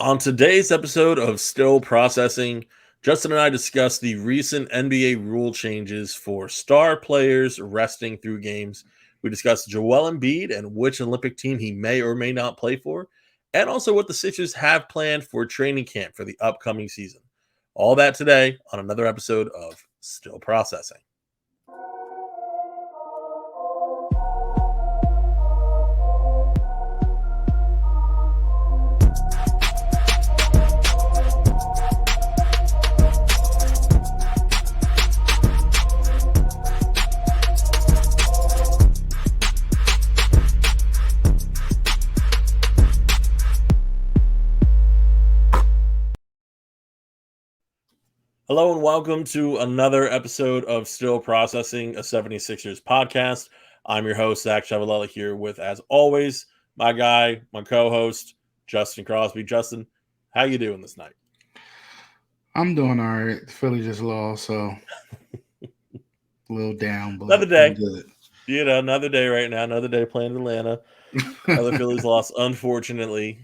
On today's episode of Still Processing, Justin and I discuss the recent NBA rule changes for star players resting through games. We discuss Joel Embiid and which Olympic team he may or may not play for, and also what the Sixers have planned for training camp for the upcoming season. All that today on another episode of Still Processing. Hello and welcome to another episode of Still Processing, a 76ers podcast. I'm your host, Zach Ciavolella, here with, as always, my guy, my co-host, Justin Crosby. Justin, how you doing this night? I'm doing all right. Philly just lost, so a little down, but Another day. I'm good. Another day right now. Another day playing Atlanta. Another Phillies loss, unfortunately.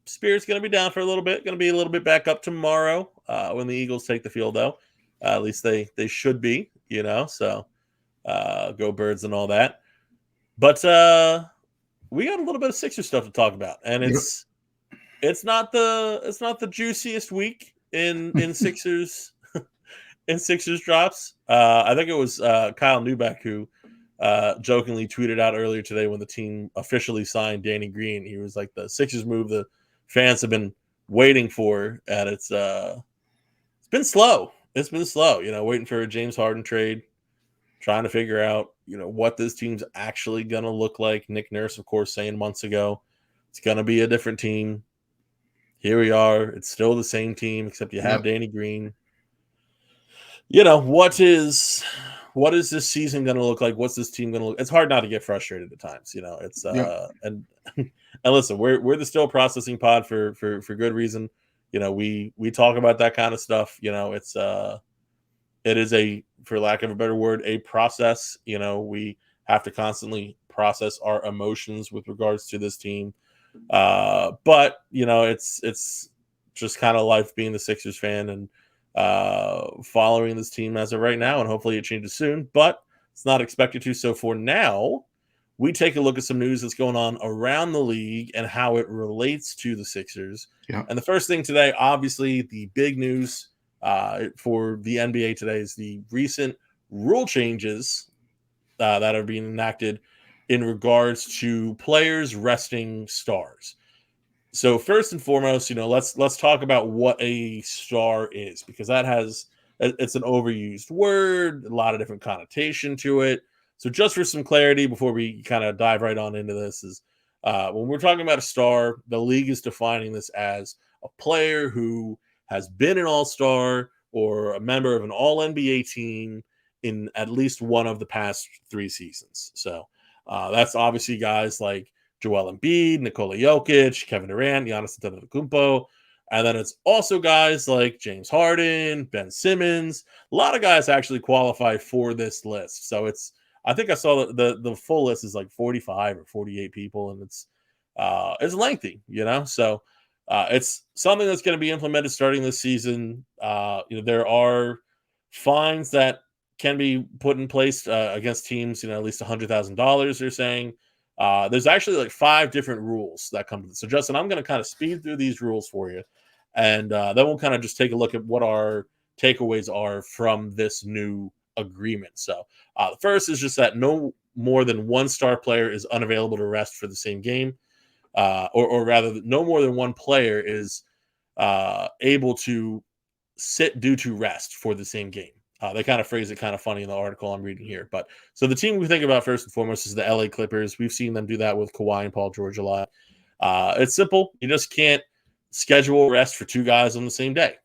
Spirit's going to be down for a little bit. Going to be a little bit back up tomorrow when the Eagles take the field, though. At least they should be, So go Birds and all that. But we got a little bit of Sixers stuff to talk about, and it's not the juiciest week in Sixers in Sixers drops. I think it was Kyle Neubeck who jokingly tweeted out earlier today when the team officially signed Danny Green. He was like, the Sixers move the fans have been waiting for, and it's been slow. It's been slow, waiting for a James Harden trade, trying to figure out, what this team's actually going to look like. Nick Nurse, of course, saying months ago, it's going to be a different team. Here we are. It's still the same team, except you have Danny Green. What is this season going to look like? What's this team going to look? It's hard not to get frustrated at times. It's and listen, we're the Still Processing pod for good reason. We talk about that kind of stuff. It is a, for lack of a better word, a process. We have to constantly process our emotions with regards to this team. But it's just kind of life being the Sixers fan and following this team as of right now, and hopefully it changes soon, but it's not expected to. So for now, we take a look at some news that's going on around the league and how it relates to the Sixers. And the first thing today, obviously the big news for the NBA today is the recent rule changes that are being enacted in regards to players resting stars. So first and foremost, let's talk about what a star is, because it's an overused word, a lot of different connotation to it. So just for some clarity, before we kind of dive right on into this, is when we're talking about a star, the league is defining this as a player who has been an all-star or a member of an all-NBA team in at least one of the past 3 seasons. So that's obviously guys like Joel Embiid, Nikola Jokic, Kevin Durant, Giannis Antetokounmpo, and then it's also guys like James Harden, Ben Simmons. A lot of guys actually qualify for this list. So I think I saw the full list is like 45 or 48 people, and it's lengthy, So it's something that's going to be implemented starting this season. There are fines that can be put in place against teams. At least $100,000. They're saying. There's actually like 5 different rules that come to this. So, Justin, I'm going to kind of speed through these rules for you, and then we'll kind of just take a look at what our takeaways are from this new agreement. So, the first is just that no more than one star player is unavailable to rest for the same game, or rather, no more than one player is able to sit due to rest for the same game. They kind of phrase it kind of funny in the article I'm reading here. But so the team we think about first and foremost is the LA Clippers. We've seen them do that with Kawhi and Paul George a lot. It's simple. You just can't schedule rest for 2 guys on the same day,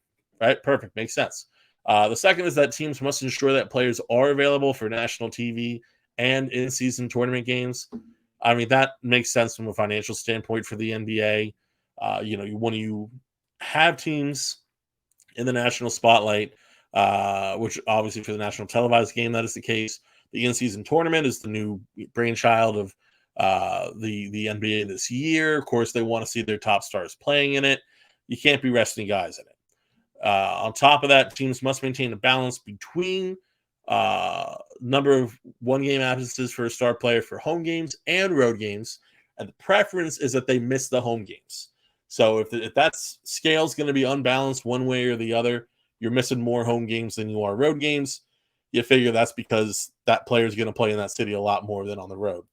right? Perfect. Makes sense. The second is that teams must ensure that players are available for national TV and in-season tournament games. I mean, that makes sense from a financial standpoint for the NBA. When you have teams in the national spotlight, which obviously for the national televised game, that is the case. The in-season tournament is the new brainchild of the NBA this year. Of course, they want to see their top stars playing in it. You can't be resting guys in it. On top of that, teams must maintain a balance between number of one-game absences for a star player for home games and road games, and the preference is that they miss the home games. So if that scale is going to be unbalanced one way or the other, you're missing more home games than you are road games. You figure that's because that player is going to play in that city a lot more than on the road.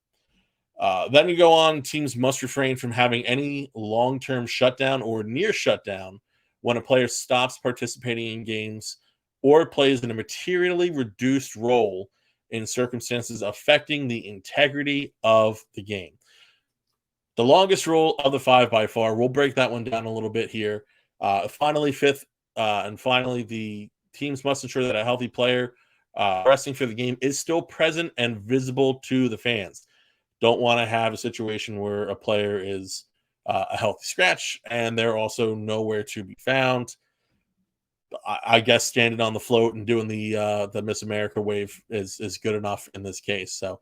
Then you go on, teams must refrain from having any long-term shutdown or near shutdown when a player stops participating in games or plays in a materially reduced role in circumstances affecting the integrity of the game. The longest rule of the 5 by far. We'll break that one down a little bit here. Finally, fifth, and finally, the teams must ensure that a healthy player resting for the game is still present and visible to the fans. Don't want to have a situation where a player is a healthy scratch and they're also nowhere to be found. I guess standing on the float and doing the Miss America wave is good enough in this case. So,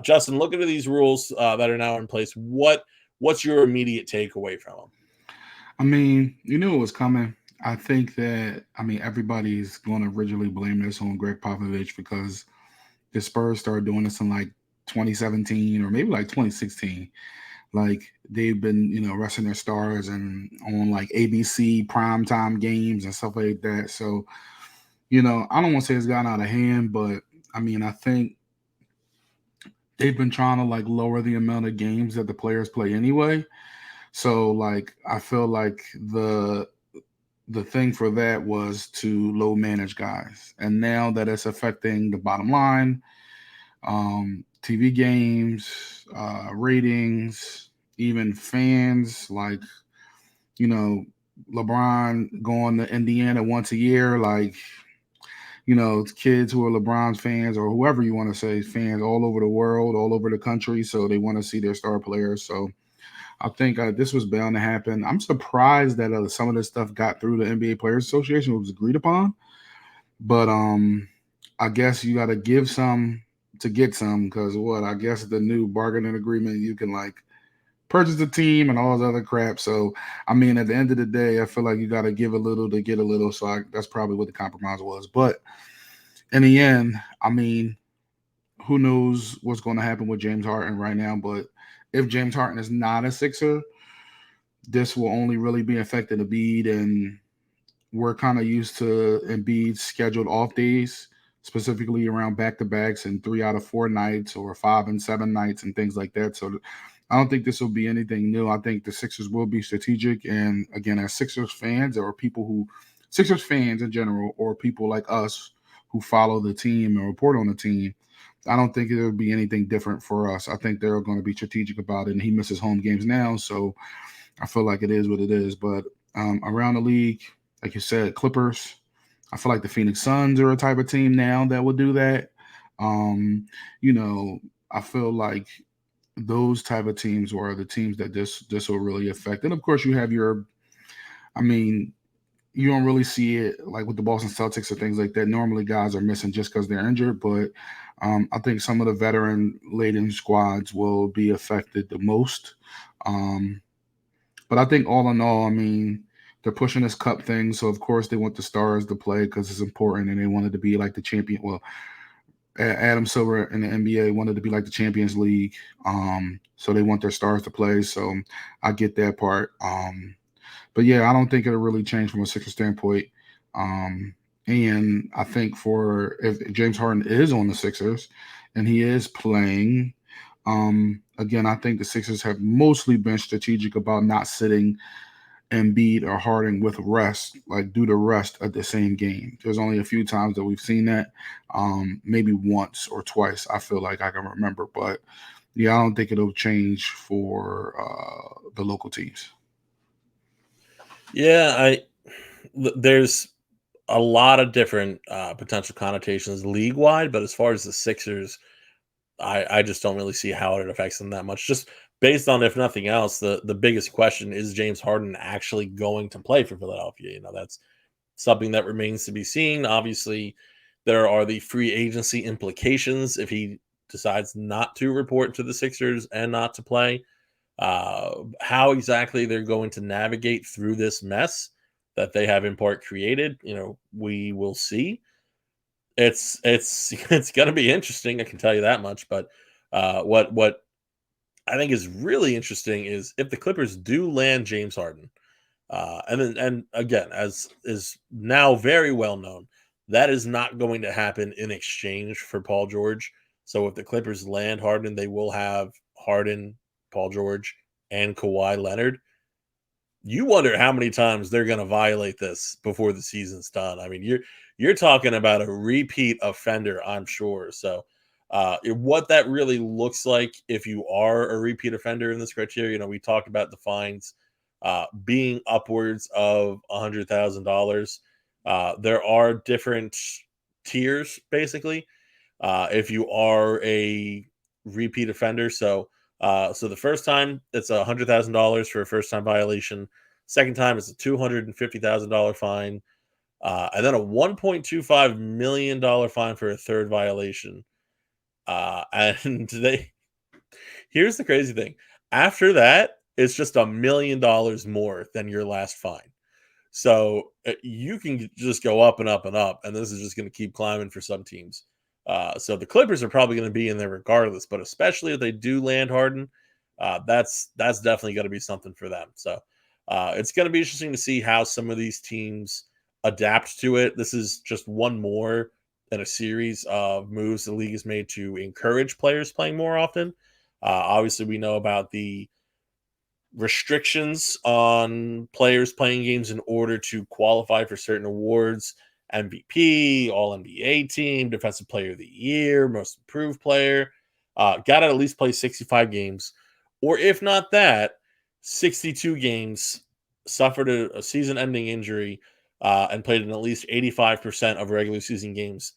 Justin, looking at these rules that are now in place, what's your immediate takeaway from them? I mean, you knew it was coming. I think that everybody's going to originally blame this on Greg Popovich because the Spurs started doing this in like 2017 or maybe like 2016. Like they've been, resting their stars and on like ABC primetime games and stuff like that. So, I don't want to say it's gotten out of hand, but I think they've been trying to like lower the amount of games that the players play anyway. So like I feel like the thing for that was to low manage guys. And now that it's affecting the bottom line, TV games, ratings, even fans, like, LeBron going to Indiana once a year, like, kids who are LeBron's fans or whoever you want to say, fans all over the world, all over the country. So they want to see their star players. So I think this was bound to happen. I'm surprised that some of this stuff got through the NBA Players Association. It was agreed upon. But I guess you got to give some to get some because I guess the new bargaining agreement, you can like purchase the team and all this other crap. So, at the end of the day, I feel like you got to give a little to get a little. So that's probably what the compromise was. But in the end, who knows what's going to happen with James Harden right now. But if James Harden is not a Sixer, this will only really be affecting Embiid, and we're kind of used to Embiid's scheduled off days, specifically around back-to-backs and 3 out of 4 nights or 5 and 7 nights and things like that. So I don't think this will be anything new. I think the Sixers will be strategic. And again, as Sixers fans Sixers fans in general, or people like us who follow the team and report on the team, I don't think it'll be anything different for us. I think they're going to be strategic about it. And he misses home games now, so I feel like it is what it is. But around the league, like you said, Clippers, I feel like the Phoenix Suns are a type of team now that will do that. I feel like those type of teams are the teams that this will really affect. And of course, you have you don't really see it like with the Boston Celtics or things like that. Normally, guys are missing just because they're injured, but I think some of the veteran-laden squads will be affected the most. But I think all in all, they're pushing this cup thing. So, of course, they want the stars to play because it's important, and they wanted to be like the champion. Well, Adam Silver in the NBA wanted to be like the Champions League. So they want their stars to play. So I get that part. But yeah, I don't think it'll really change from a Sixers standpoint. And I think if James Harden is on the Sixers and he is playing, again, I think the Sixers have mostly been strategic about not sitting Embiid or Harden with rest, like do the rest at the same game. There's only a few times that we've seen that, maybe once or twice, I feel like I can remember. But yeah, I don't think it'll change for the local teams. Yeah, there's a lot of different potential connotations league wide, but as far as the Sixers, I just don't really see how it affects them that much. Just based on, if nothing else, the biggest question is James Harden actually going to play for Philadelphia? That's something that remains to be seen. Obviously, there are the free agency implications if he decides not to report to the Sixers and not to play. How exactly they're going to navigate through this mess that they have in part created, we will see. It's it's going to be interesting. I can tell you that much. But what I think is really interesting is if the Clippers do land James Harden, and again, as is now very well known, that is not going to happen in exchange for Paul George. So if the Clippers land Harden, they will have Harden, Paul George, and Kawhi Leonard. You wonder how many times they're going to violate this before the season's done. I mean, you're talking about a repeat offender, I'm sure. So, what that really looks like if you are a repeat offender in this criteria, we talked about the fines being upwards of $100,000. There are different tiers, basically. If you are a repeat offender, so the first time it's $100,000 for a first time violation. Second time it's a $250,000 fine, and then a $1.25 million fine for a third violation. And here's the crazy thing: after that, it's just $1 million more than your last fine. So you can just go up and up and up, and this is just going to keep climbing for some teams. So the Clippers are probably going to be in there regardless, but especially if they do land Harden, that's definitely going to be something for them. So it's going to be interesting to see how some of these teams adapt to it. This is just one more in a series of moves the league has made to encourage players playing more often. Obviously, we know about the restrictions on players playing games in order to qualify for certain awards: MVP, All NBA team, Defensive Player of the Year, Most Improved Player. Got to at least play 65 games, or if not that, 62 games, suffered a season-ending injury, and played in at least 85% of regular season games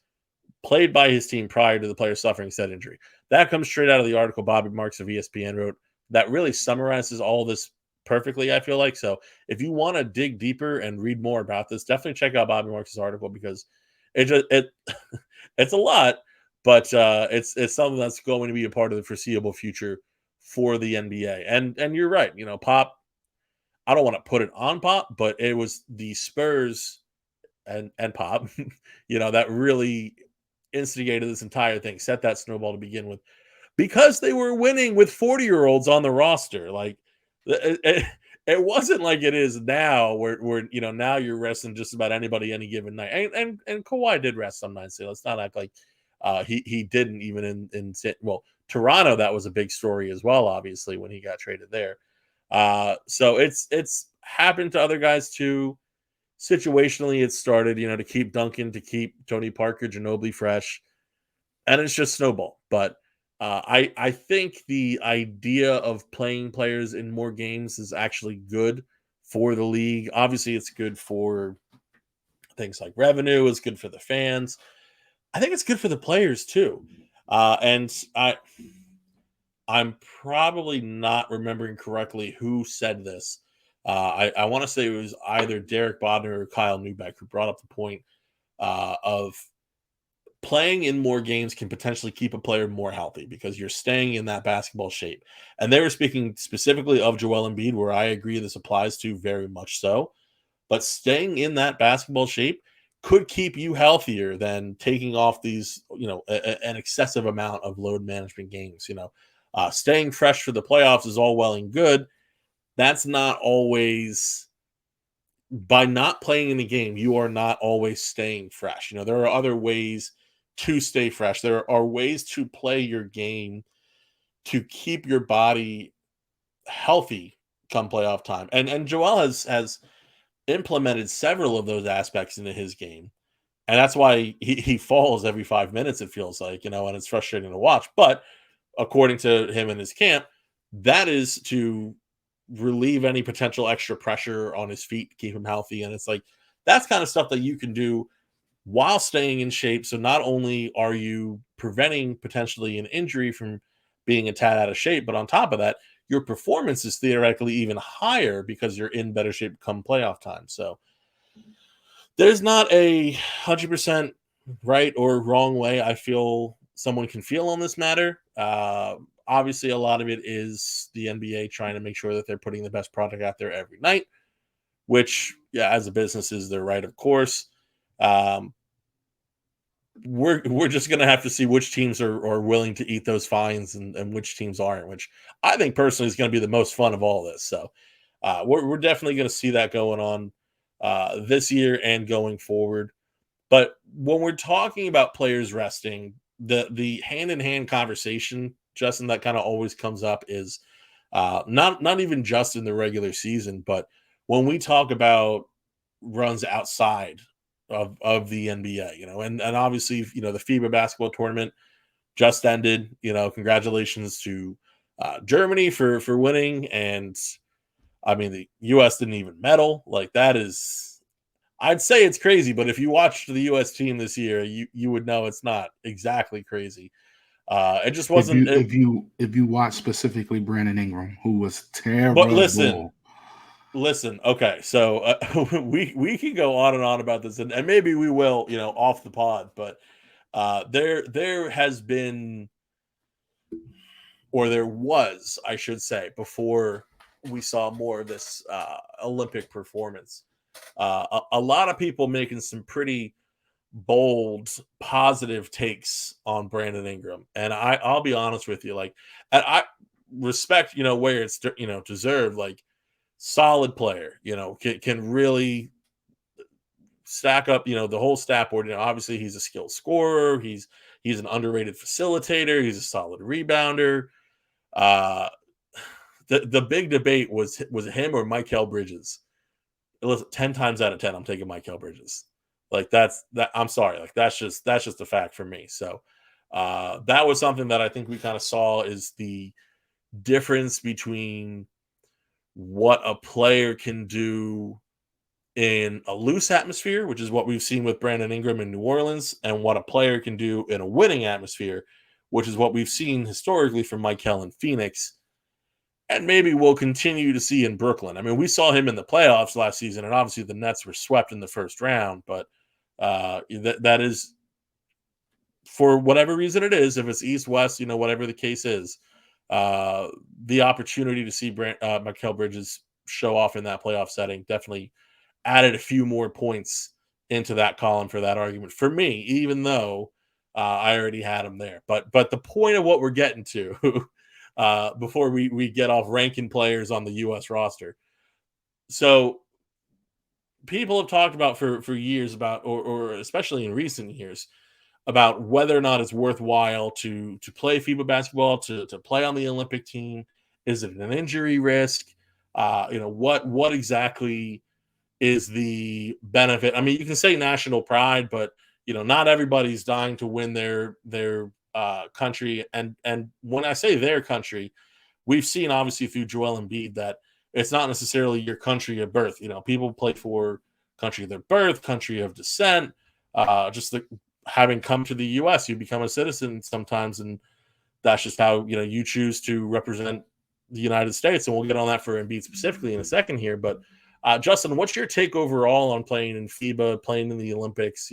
played by his team prior to the player suffering said injury. That comes straight out of the article Bobby Marks of ESPN wrote. That really summarizes all this perfectly, I feel like. So if you want to dig deeper and read more about this, definitely check out Bobby Marks' article, because it it's a lot, but it's something that's going to be a part of the foreseeable future for the NBA. And you're right, Pop. I don't want to put it on Pop, but it was the Spurs and Pop, that really instigated this entire thing, set that snowball to begin with, because they were winning with 40-year-olds on the roster. Like it wasn't like it is now, where now you're resting just about anybody any given night. And Kawhi did rest some nights. So let's not act like he didn't, even in Toronto. That was a big story as well, obviously, when he got traded there. So it's happened to other guys too. Situationally, it started, to keep Duncan, to keep Tony Parker, Ginobili fresh, and it's just snowball. But I think the idea of playing players in more games is actually good for the league. Obviously, it's good for things like revenue. It's good for the fans. I think it's good for the players too. And I'm probably not remembering correctly who said this. I want to say it was either Derek Bodner or Kyle Neubeck who brought up the point of playing in more games can potentially keep a player more healthy because you're staying in that basketball shape. And they were speaking specifically of Joel Embiid, where I agree this applies to very much so. But staying in that basketball shape could keep you healthier than taking off these, an excessive amount of load management games. Staying fresh for the playoffs is all well and good. That's not always, by not playing in the game, you are not always staying fresh. There are other ways to stay fresh. There are ways to play your game to keep your body healthy come playoff time. And Joel has implemented several of those aspects into his game. And that's why he falls every 5 minutes, it feels like, and it's frustrating to watch. But according to him and his camp, that is to relieve any potential extra pressure on his feet to keep him healthy. And it's like, that's kind of stuff that you can do while staying in shape. So not only are you preventing potentially an injury from being a tad out of shape, but on top of that, your performance is theoretically even higher because you're in better shape come playoff time. So there's not a 100% right or wrong way, I feel, someone can feel on this matter. Obviously, a lot of it is the NBA trying to make sure that they're putting the best product out there every night, which, yeah, as a business is their right, of course. Um, we're just gonna have to see which teams are willing to eat those fines and which teams aren't, which I think personally is going to be the most fun of all this. So we're definitely going to see that going on this year and going forward. But when we're talking about players resting, the hand in hand conversation, Justin, that kind of always comes up is not even just in the regular season, but when we talk about runs outside of the NBA, and obviously, the FIBA basketball tournament just ended. Congratulations to Germany for winning, and I mean the U.S. didn't even medal. Like that is, I'd say it's crazy, but if you watched the U.S. team this year, you would know it's not exactly crazy. It just If wasn't. you if you watch specifically Brandon Ingram, who was But listen, terrible. Okay, so we can go on and on about this, and maybe we will, off the pod. But there has been, or there was, I should say, before we saw more of this Olympic performance, a lot of people making some pretty bold, positive takes on Brandon Ingram, and I'll be honest with you, like, I respect, where it's deserved, like solid player, can really stack up, the whole stat board. Obviously he's a skilled scorer, he's an underrated facilitator, he's a solid rebounder. Uh the big debate was him or Mikal Bridges. Listen, 10 times out of 10 I'm taking Mikal Bridges. Like I'm sorry, like that's just a fact for me. So that was something that I think we kind of saw is the difference between what a player can do in a loose atmosphere, which is what we've seen with Brandon Ingram in New Orleans, and what a player can do in a winning atmosphere, which is what we've seen historically from Mikal in Phoenix, and maybe we'll continue to see in Brooklyn. I mean, we saw him in the playoffs last season, and obviously the Nets were swept in the first round, but that is, for whatever reason it is, if it's East West, whatever the case is, uh, the opportunity to see Mikal Bridges show off in that playoff setting definitely added a few more points into that column for that argument for me, even though I already had him there. But the point of what we're getting to before we get off ranking players on the U.S. roster, so people have talked about for years about, or especially in recent years, about whether or not it's worthwhile to play FIBA basketball, to play on the Olympic team. Is it an injury risk? What exactly is the benefit? I mean, you can say national pride, but not everybody's dying to win their country. And when I say their country, we've seen obviously through Joel Embiid that it's not necessarily your country of birth. People play for country of their birth, country of descent. Just having come to the U.S., you become a citizen sometimes, and that's just how you choose to represent the United States. And we'll get on that for Embiid specifically in a second here. But Justin, what's your take overall on playing in FIBA, playing in the Olympics?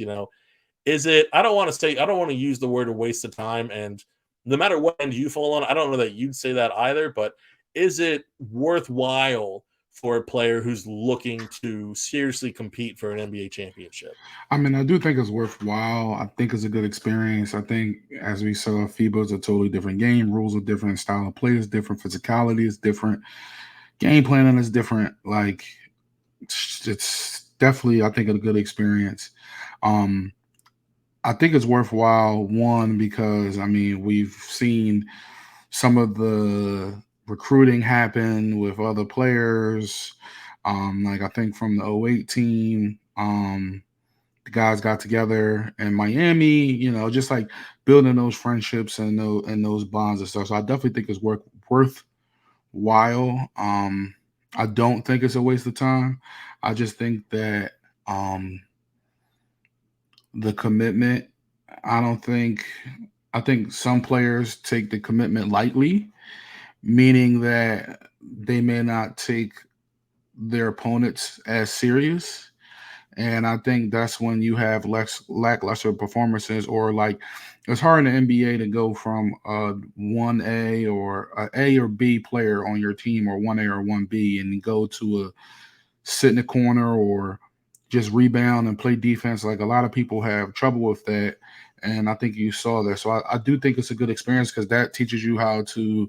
Is it? I don't want to use the word a waste of time. And no matter what end you fall on, I don't know that you'd say that either. But is it worthwhile for a player who's looking to seriously compete for an NBA championship? I mean, I do think it's worthwhile. I think it's a good experience. I think, as we saw, FIBA is a totally different game. Rules are different. Style of play is different. Physicality is different. Game planning is different. Like, it's definitely, I think, a good experience. Um, I think it's worthwhile, one, because, I mean, we've seen some of the recruiting happen with other players. Like, I think from the '08 team, the guys got together in Miami, just like building those friendships and those bonds and stuff. So I definitely think it's worthwhile. I don't think it's a waste of time. I just think that the commitment, I don't think I think some players take the commitment lightly, meaning that they may not take their opponents as serious. And I think that's when you have lackluster performances, or like it's hard in the NBA to go from a 1A or A or B player on your team, or 1A or 1B, and go to a sit in the corner or just rebound and play defense. Like a lot of people have trouble with that. And I think you saw that. So I do think it's a good experience because that teaches you how to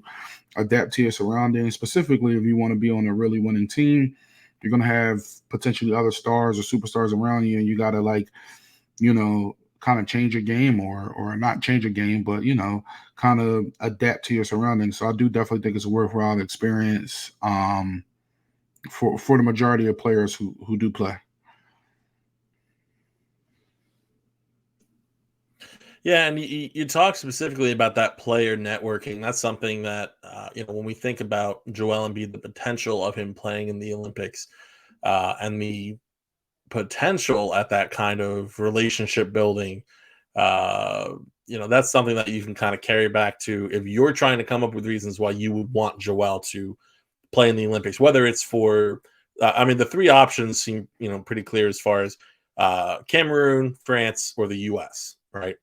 adapt to your surroundings, specifically if you want to be on a really winning team. You're going to have potentially other stars or superstars around you, and you got to, like, kind of change your game, or not change your game, but kind of adapt to your surroundings. So I do definitely think it's a worthwhile experience, for the majority of players who do play. Yeah, and you talk specifically about that player networking. That's something that when we think about Joel Embiid, the potential of him playing in the Olympics, and the potential at that kind of relationship building, uh, that's something that you can kind of carry back to if you're trying to come up with reasons why you would want Joel to play in the Olympics. Whether it's for, I mean, the three options seem pretty clear as far as Cameroon, France, or the U.S. Right.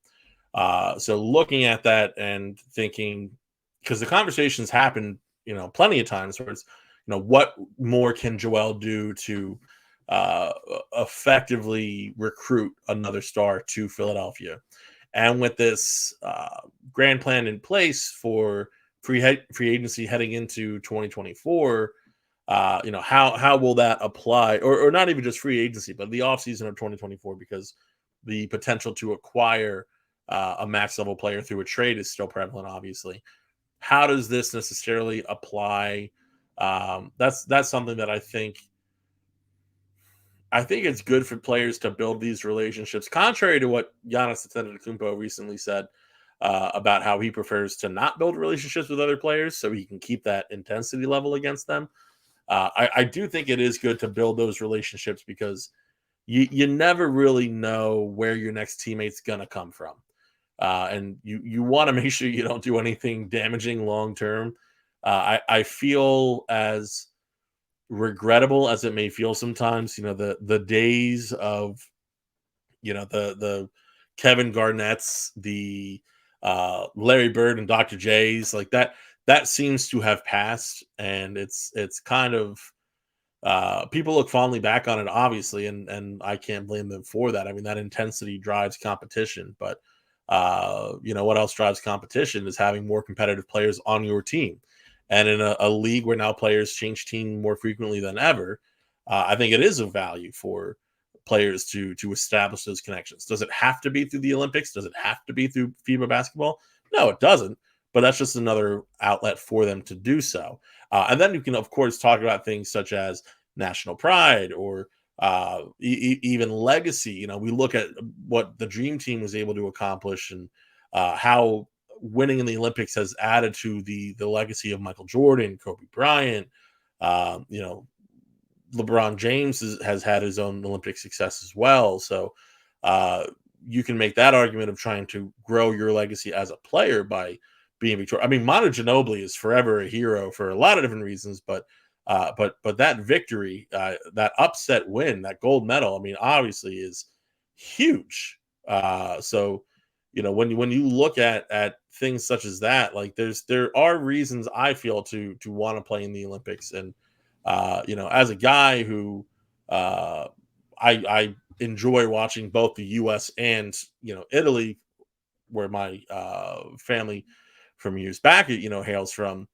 So looking at that and thinking, because the conversations happen, plenty of times where it's, what more can Joel do to uh, effectively recruit another star to Philadelphia? And with this grand plan in place for free agency heading into 2024, how will that apply, or not even just free agency, but the offseason of 2024, because the potential to acquire a max level player through a trade is still prevalent, obviously. How does this necessarily apply? That's something that I think it's good for players to build these relationships, contrary to what Giannis Antetokounmpo recently said about how he prefers to not build relationships with other players so he can keep that intensity level against them. I do think it is good to build those relationships because you never really know where your next teammate's gonna come from, and you want to make sure you don't do anything damaging long term. I feel as regrettable as it may feel sometimes, the days of the Kevin Garnett's, the Larry Bird and Dr. J's, like that seems to have passed, and it's kind of people look fondly back on it, obviously, and I can't blame them for that. I mean, that intensity drives competition, but what else drives competition is having more competitive players on your team. And in a league where now players change team more frequently than ever, I think it is of value for players to establish those connections. Does it have to be through the Olympics? Does it have to be through FIBA basketball? No, it doesn't. But that's just another outlet for them to do so. And then you can, of course, talk about things such as national pride, or even legacy. We look at what the Dream Team was able to accomplish, and how winning in the Olympics has added to the legacy of Michael Jordan, Kobe Bryant. Uh, you know, LeBron James has had his own Olympic success as well. So uh, you can make that argument of trying to grow your legacy as a player by being victorious. I mean, Manu Ginobili is forever a hero for a lot of different reasons, but that victory, that upset win, that gold medal, I mean, obviously is huge. So when you look at things such as that, like there are reasons I feel to want to play in the Olympics. And as a guy who I enjoy watching both the U.S. and Italy, where my family from years back hails from.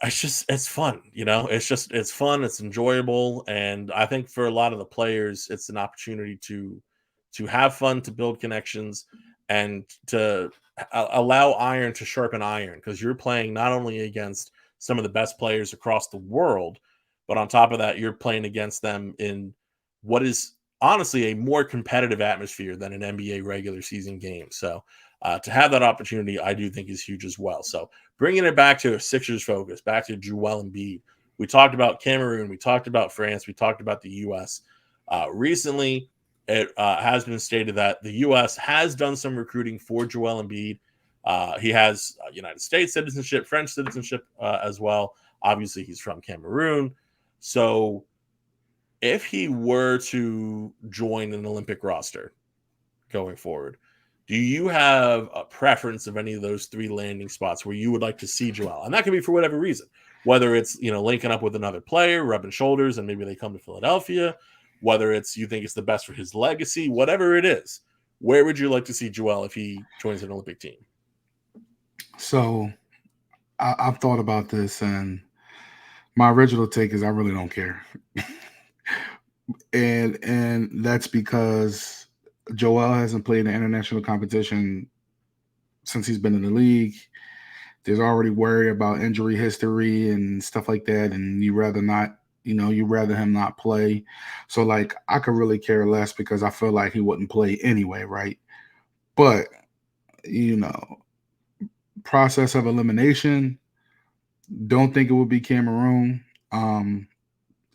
It's fun, it's fun, it's enjoyable, and I think for a lot of the players, it's an opportunity to have fun, to build connections, and to allow iron to sharpen iron, because you're playing not only against some of the best players across the world, but on top of that, you're playing against them in what is honestly a more competitive atmosphere than an NBA regular season game. So to have that opportunity, I do think is huge as well. So bringing it back to a Sixers focus, back to Joel Embiid. We talked about Cameroon, we talked about France, we talked about the U.S. Recently, it has been stated that the U.S. has done some recruiting for Joel Embiid. He has United States citizenship, French citizenship as well. Obviously, he's from Cameroon. So if he were to join an Olympic roster going forward, do you have a preference of any of those 3 landing spots where you would like to see Joel? And that could be for whatever reason, whether it's, linking up with another player, rubbing shoulders, and maybe they come to Philadelphia, whether it's you think it's the best for his legacy, whatever it is. Where would you like to see Joel if he joins an Olympic team? So I've thought about this, and my original take is I really don't care. and that's because Joel hasn't played in international competition since he's been in the league. There's already worry about injury history and stuff like that, and you rather not, you rather him not play. So like I could really care less because I feel like he wouldn't play anyway, right? But you know, process of elimination, don't think it would be Cameroon.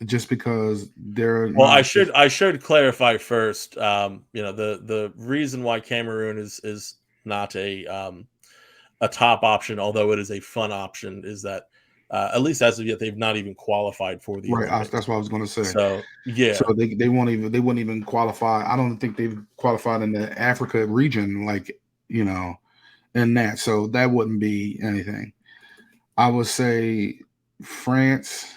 Just because they're Well, not. I should clarify first. The reason why Cameroon is not a top option, although it is a fun option, is that at least as of yet they've not even qualified for the Right, Olympics. that's what I was going to say. So yeah, So they wouldn't even qualify. I don't think they've qualified in the Africa region, like in that. So that wouldn't be anything. I would say France.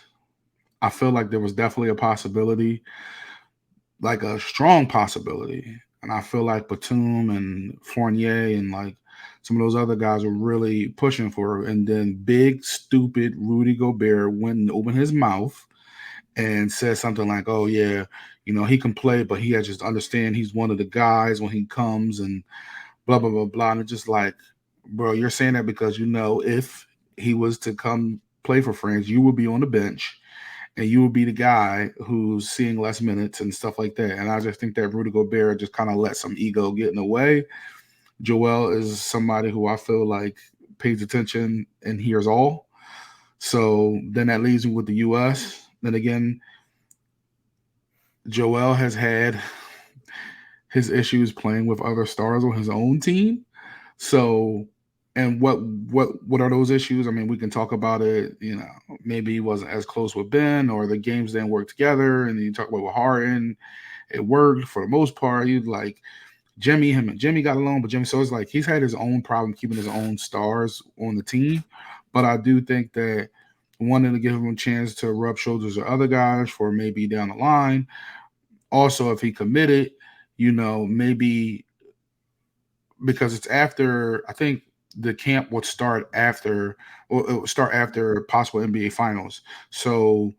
I feel like there was definitely a possibility, like a strong possibility, and I feel like Batum and Fournier and like some of those other guys were really pushing for it. And then big stupid Rudy Gobert went and opened his mouth and said something like, "Oh yeah, he can play, but he has just understand he's one of the guys when he comes and blah blah blah blah." And it's just like, bro, you're saying that because if he was to come play for France, you would be on the bench and you would be the guy who's seeing less minutes and stuff like that. And I just think that Rudy Gobert just kind of let some ego get in the way. Joel is somebody who I feel like pays attention and hears all. So then that leaves me with the U.S. Then again, Joel has had his issues playing with other stars on his own team. So, and what are those issues? I mean, we can talk about it. Maybe he wasn't as close with Ben, or the games didn't work together. And you talk about with Harden, it worked for the most part. You like him and Jimmy got along, but so it's like he's had his own problem keeping his own stars on the team. But I do think that wanting to give him a chance to rub shoulders with other guys for maybe down the line. Also, if he committed, maybe because it's after, I think the camp would start after, or it would start after possible NBA finals. So,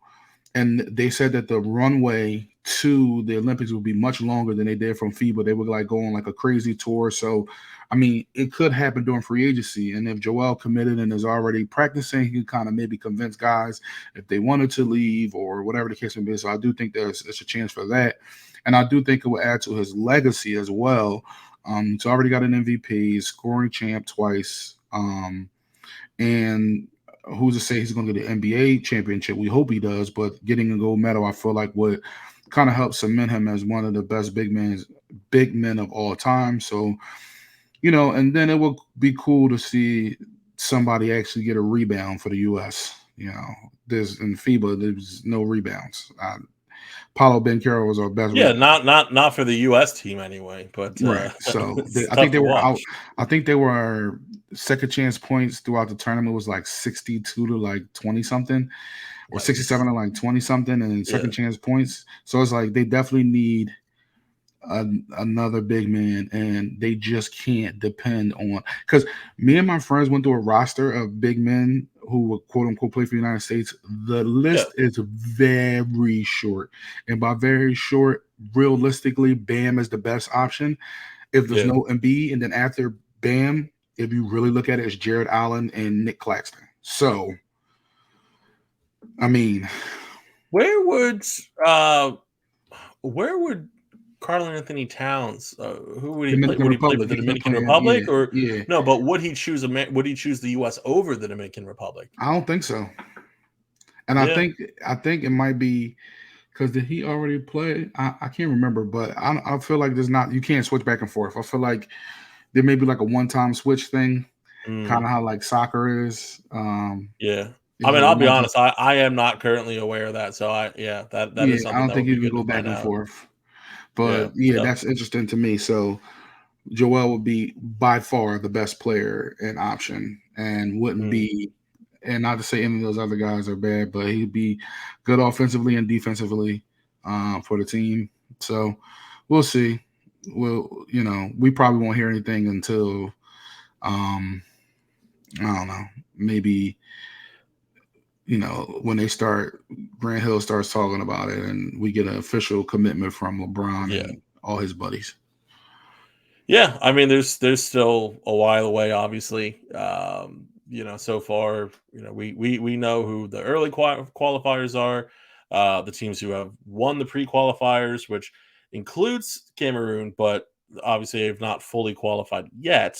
and they said that the runway to the Olympics would be much longer than they did from FIBA. They would like go on like a crazy tour. So, I mean, it could happen during free agency. And if Joel committed and is already practicing, he could kind of maybe convince guys if they wanted to leave or whatever the case may be. So I do think there's a chance for that. And I do think it will add to his legacy as well. He's already got an MVP, scoring champ twice. And who's to say he's going to get the NBA championship? We hope he does, but getting a gold medal, I feel like would kind of help cement him as one of the best big men of all time. So, and then it would be cool to see somebody actually get a rebound for the U.S. There's in FIBA, there's no rebounds. Paulo Banchero was our best. Yeah, not for the U.S. team anyway. But right. So I think they were out. I think they were second chance points throughout the tournament was like 62 to like 20 something, or 67 to like 20 something, and second chance points. So it's like they definitely need another big man, and they just can't depend on, because me and my friends went through a roster of big men who would quote unquote play for the United States. The list is very short, and by very short, realistically, Bam is the best option if there's no Embiid, and then after Bam, if you really look at it, it's Jared Allen and Nick Claxton. So, I mean, where would Karl Anthony Towns, who would he play? Would he play for the Dominican Republic, or no? But would he choose the U.S. over the Dominican Republic? I don't think so. And I think it might be because did he already play? I can't remember, but I feel like you can't switch back and forth. I feel like there may be like a one-time switch thing, kind of how like soccer is. I Is mean, there I'll be one? honest. I am not currently aware of that. So that Yeah, is I something don't that think would you be can good go to back find and out. forth. Yeah. But yeah, So that's interesting to me. So Joel would be by far the best player in option and wouldn't mm, be, and not to say any of those other guys are bad, but he'd be good offensively and defensively for the team. So we'll see. We probably won't hear anything until, I don't know, maybe, when Grant Hill starts talking about it and we get an official commitment from LeBron yeah. and all his buddies. Yeah, I mean, there's still a while away, obviously. So far, we know who the early qualifiers are, the teams who have won the pre-qualifiers, which includes Cameroon, but obviously have not fully qualified yet.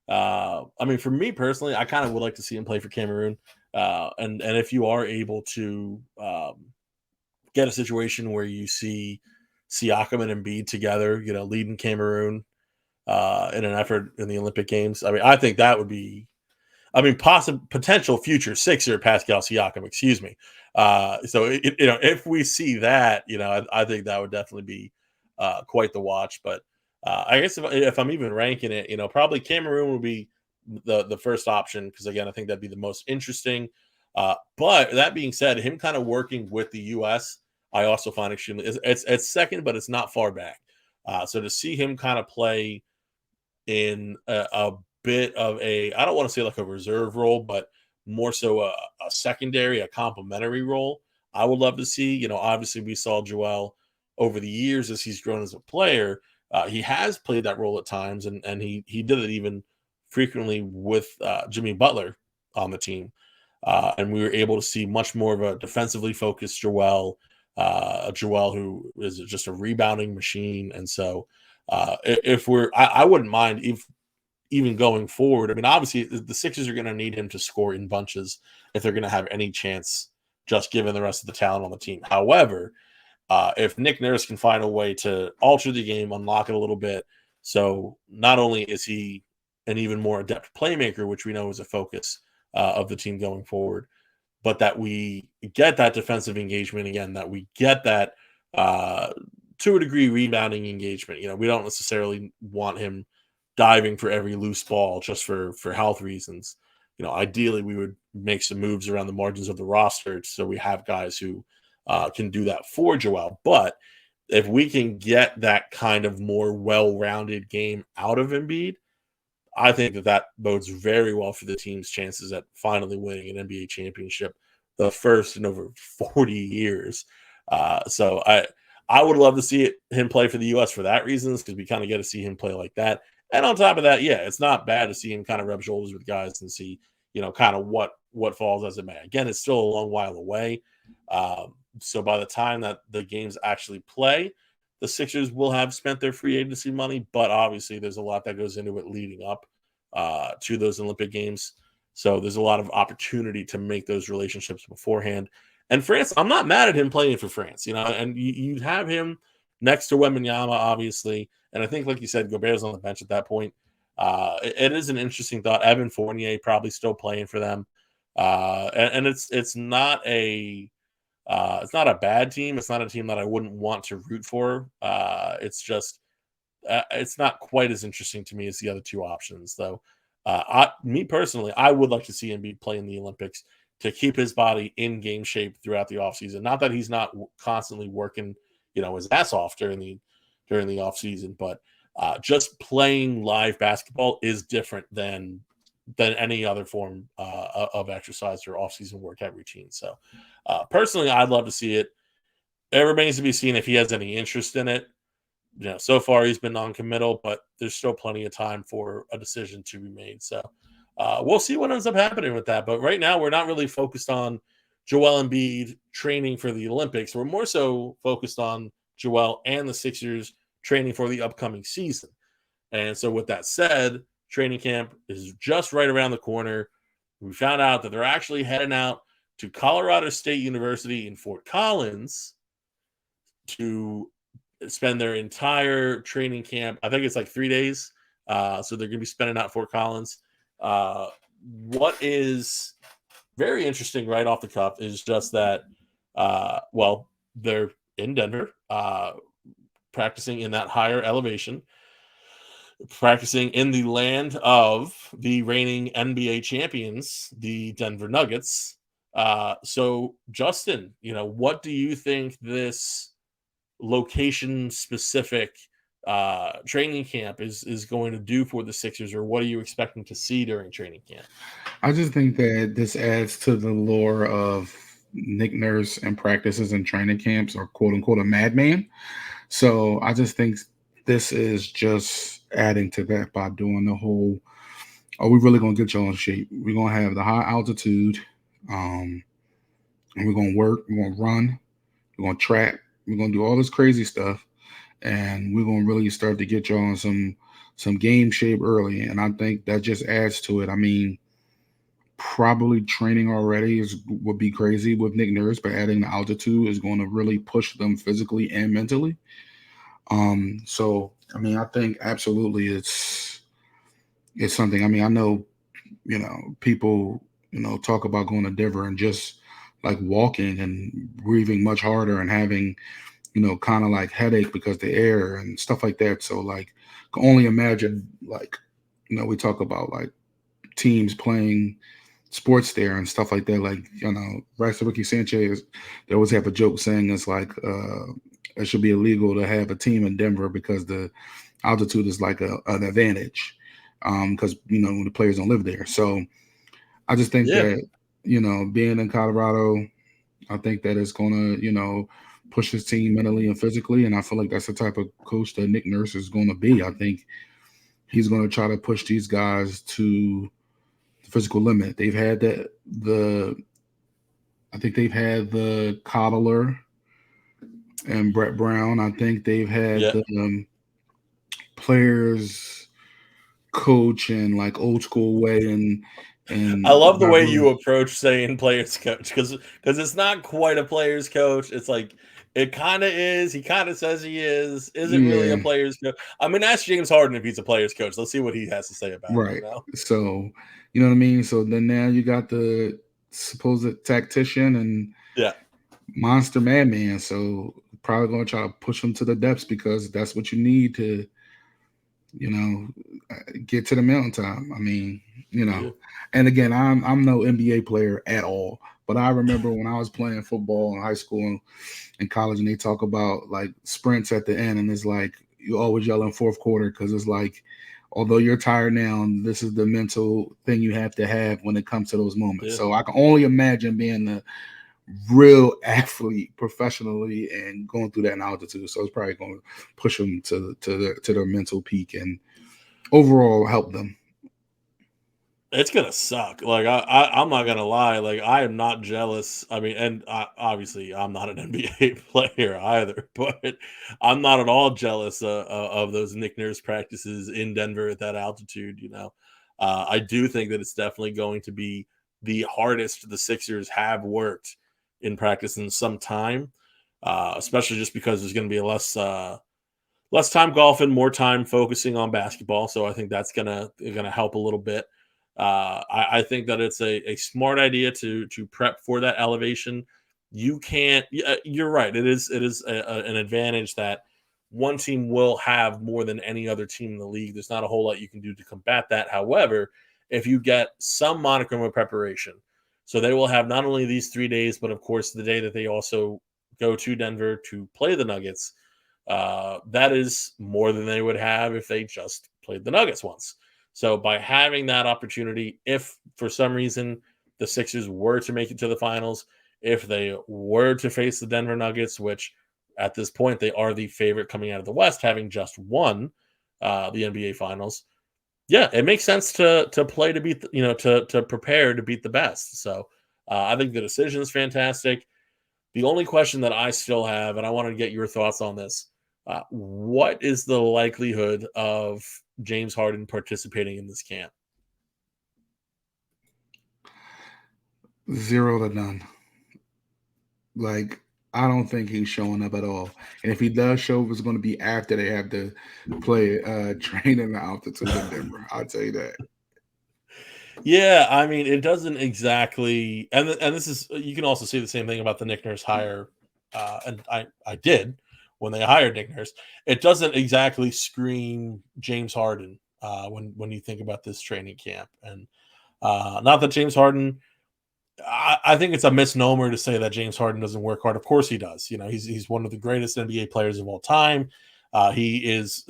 I mean, for me personally, I kind of would like to see him play for Cameroon, and if you are able to get a situation where you see Siakam and Embiid together, leading Cameroon in an effort in the Olympic Games. I mean, I think that would be, possible potential future Sixer Pascal Siakam, excuse me. If we see that, I think that would definitely be quite the watch. But I guess if I'm even ranking it, probably Cameroon would be the first option because again, I think that'd be the most interesting. But that being said, him kind of working with the U.S. I also find extremely it's second, but it's not far back. So to see him kind of play in a bit of I don't want to say like a reserve role, but more so a secondary, a complementary role. I would love to see. Obviously we saw Joel over the years as he's grown as a player. He has played that role at times, and he did it even frequently with Jimmy Butler on the team, and we were able to see much more of a defensively focused Joel, a Joel who is just a rebounding machine, and so if I wouldn't mind if even going forward. I mean, obviously the Sixers are going to need him to score in bunches if they're going to have any chance, just given the rest of the talent on the team. However, if Nick Nurse can find a way to alter the game, unlock it a little bit, so not only is he an even more adept playmaker, which we know is a focus of the team going forward, but that we get that defensive engagement again, that we get that uh, to a degree rebounding engagement. We don't necessarily want him diving for every loose ball just for health reasons. Ideally we would make some moves around the margins of the roster so we have guys who can do that for Joel. But if we can get that kind of more well-rounded game out of Embiid, I think that bodes very well for the team's chances at finally winning an NBA championship, the first in over 40 years. So I would love to see him play for the U.S. for that reasons because we kind of get to see him play like that. And on top of that, yeah, it's not bad to see him kind of rub shoulders with guys and see kind of what falls as it may. Again, it's still a long while away. So by the time that the games actually play, the Sixers will have spent their free agency money, but obviously there's a lot that goes into it leading up to those Olympic Games. So there's a lot of opportunity to make those relationships beforehand. And France, I'm not mad at him playing for France, and you have him next to Wembanyama, obviously. And I think, like you said, Gobert's on the bench at that point. It is an interesting thought. Evan Fournier probably still playing for them. And it's not a bad team. It's not a team that I wouldn't want to root for. It's just it's not quite as interesting to me as the other two options, though. Me personally, I would like to see him be playing the Olympics to keep his body in game shape throughout the offseason. Not that he's not constantly working, his ass off during the offseason, but just playing live basketball is different than any other form of exercise or offseason workout routine. So, personally, I'd love to see it. It remains to be seen if he has any interest in it. So far he's been non-committal, but there's still plenty of time for a decision to be made. So we'll see what ends up happening with that. But right now we're not really focused on Joel Embiid training for the Olympics. We're more so focused on Joel and the Sixers training for the upcoming season. And so with that said, training camp is just right around the corner. We found out that they're actually heading out to Colorado State University in Fort Collins to spend their entire training camp. I think it's like 3 days. So they're going to be spending out Fort Collins. What is very interesting right off the cuff is just that, well, they're in Denver, practicing in that higher elevation, practicing in the land of the reigning NBA champions, the Denver Nuggets. So, Justin, what do you think this location specific training camp is going to do for the Sixers, or what are you expecting to see during training camp? I just think that this adds to the lore of Nick Nurse and practices and training camps, or quote unquote a madman. So I just think this is just adding to that by doing the whole, are we really going to get y'all in shape? We're going to have the high altitude, and we're going to work, we're going to run, we're going to track, we're going to do all this crazy stuff, and we're going to really start to get y'all in some game shape early. And I think that just adds to it. I mean, probably training already would be crazy with Nick Nurse, but adding the altitude is going to really push them physically and mentally. So I mean, I think absolutely it's something. I mean, I know, people, talk about going to Denver and just like walking and breathing much harder and having, kind of like headache because the air and stuff like that. So like, can only imagine, like, we talk about like teams playing sports there and stuff like that. Like, Rice to Ricky Sanchez, they always have a joke saying it's like it should be illegal to have a team in Denver because the altitude is like an advantage, because the players don't live there. So I just think Yeah, that being in Colorado, I think that it's gonna push his team mentally and physically, and I feel like that's the type of coach that Nick Nurse is going to be. I think he's going to try to push these guys to the physical limit. They've had the I think they've had the Coddler and Brett Brown. I think they've had yeah. the players coach in like old school way, I and love the not way really you approach saying players coach because it's not quite a players coach. It's like it kind of is. He kind of says he is. Is it really a yeah, players coach? I mean, ask James Harden if he's a players coach. Let's see what he has to say about it. right. So you know what I mean. So then now you got the supposed tactician and Yeah, monster madman. So probably going to try to push him to the depths because that's what you need to you know, get to the mountaintop. I mean, yeah, and again, I'm no NBA player at all, but I remember when I was playing football in high school and college, and they talk about like sprints at the end, and it's like you always yell in fourth quarter because it's like, although you're tired now, this is the mental thing you have to have when it comes to those moments. yeah. So I can only imagine being the real athlete professionally and going through that in altitude. So it's probably going to push them to their mental peak and overall help them. It's gonna suck. Like I'm not gonna lie. Like I am not jealous. I mean, and obviously I'm not an NBA player either, but I'm not at all jealous of those Nick Nurse practices in Denver at that altitude. I do think that it's definitely going to be the hardest the Sixers have worked in practice in some time, especially just because there's going to be less time golfing, more time focusing on basketball. So I think that's gonna help a little bit. I think that it's a smart idea to prep for that elevation. You can't. You're right. It is an advantage that one team will have more than any other team in the league. There's not a whole lot you can do to combat that. However, if you get some modicum of preparation, so they will have not only these 3 days, but of course the day that they also go to Denver to play the Nuggets. That is more than they would have if they just played the Nuggets once. So by having that opportunity, if for some reason the Sixers were to make it to the finals, if they were to face the Denver Nuggets, which at this point they are the favorite coming out of the West, having just won the NBA Finals, yeah, it makes sense to play to beat to prepare to beat the best. So I think the decision is fantastic. The only question that I still have, and I want to get your thoughts on this, what is the likelihood of James Harden participating in this camp? 0 to none. Like, I don't think he's showing up at all. And if he does show up, it's going to be after they have to play train in the altitude in Denver. I'll tell you that. Yeah, I mean, it doesn't exactly, and this is, you can also say the same thing about the Nick Nurse hire, and I did when they hired Nick Nurse. It doesn't exactly scream James Harden when you think about this training camp, and not that James Harden. I think it's a misnomer to say that James Harden doesn't work hard. Of course he does. You know, he's one of the greatest NBA players of all time. He is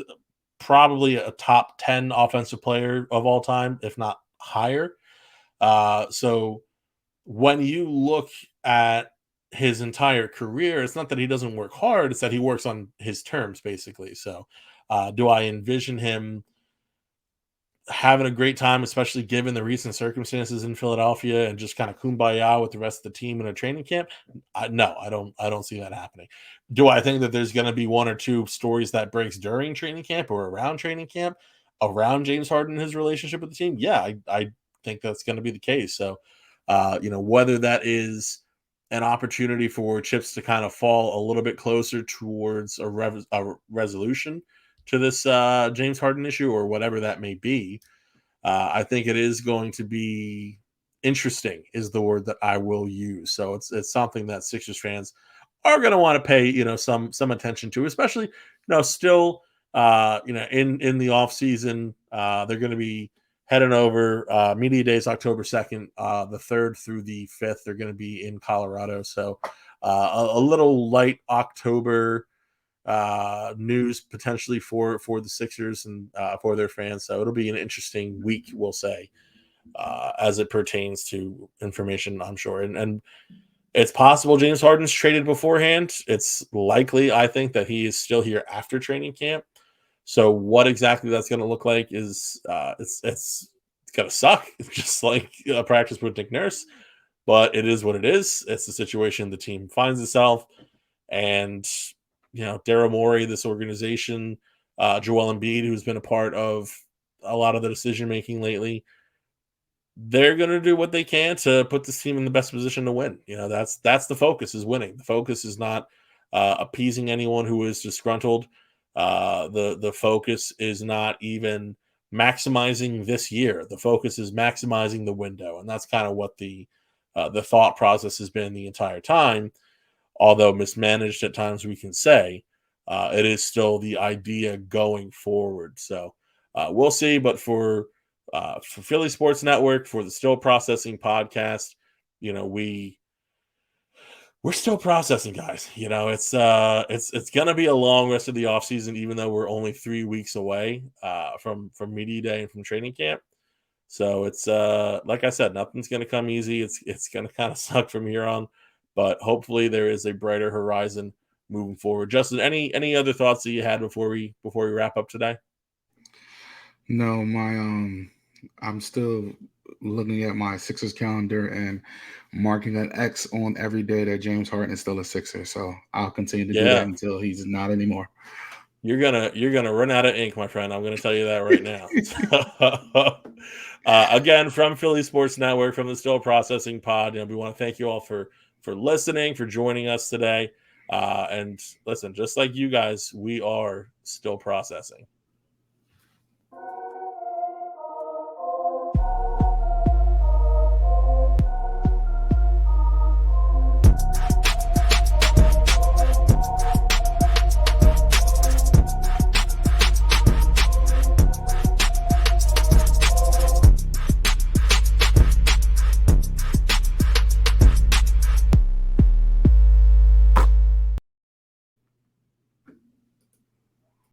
probably a top 10 offensive player of all time, if not higher. So when you look at his entire career, it's not that he doesn't work hard, it's that he works on his terms, basically. So do I envision him having a great time, especially given the recent circumstances in Philadelphia, and just kind of kumbaya with the rest of the team in a training camp? No, I don't. I don't see that happening. Do I think that there's going to be one or two stories that breaks during training camp or around training camp around James Harden and his relationship with the team? Yeah, I think that's going to be the case. So, whether that is an opportunity for chips to kind of fall a little bit closer towards a resolution to this James Harden issue, or whatever that may be, I think it is going to be interesting. Is the word that I will use. So it's something that Sixers fans are going to want to pay some attention to, especially still in the off season. They're going to be heading over. Media Days October 2nd, the 3rd through the 5th. They're going to be in Colorado, so a little light October news potentially for the Sixers and for their fans. So it'll be an interesting week, we'll say, as it pertains to information, I'm sure. And it's possible James Harden's traded beforehand. It's likely, I think, that he is still here after training camp. So what exactly that's going to look like is it's going to suck, just like a practice with Nick Nurse. But it is what it is. It's the situation the team finds itself. And Daryl Morey, this organization, Joel Embiid, who's been a part of a lot of the decision making lately, they're going to do what they can to put this team in the best position to win. That's the focus, is winning. The focus is not appeasing anyone who is disgruntled. The focus is not even maximizing this year. The focus is maximizing the window, and that's kind of what the thought process has been the entire time. Although mismanaged at times, we can say it is still the idea going forward. So we'll see. But for Philly Sports Network, for the Still Processing podcast, we're still processing, guys. It's gonna be a long rest of the offseason, even though we're only 3 weeks away from media day and from training camp. So it's like I said, nothing's gonna come easy. It's gonna kind of suck from here on, but hopefully there is a brighter horizon moving forward. Justin, any other thoughts that you had before we wrap up today? No, I'm still looking at my Sixers calendar and marking an X on every day that James Harden is still a Sixer. So I'll continue to do that Yeah, until he's not anymore. you're gonna run out of ink, my friend. I'm gonna tell you that right now. Again, from Philly Sports Network, from the Still Processing Pod, we want to thank you all for listening, for joining us today. And listen, just like you guys, we are still processing.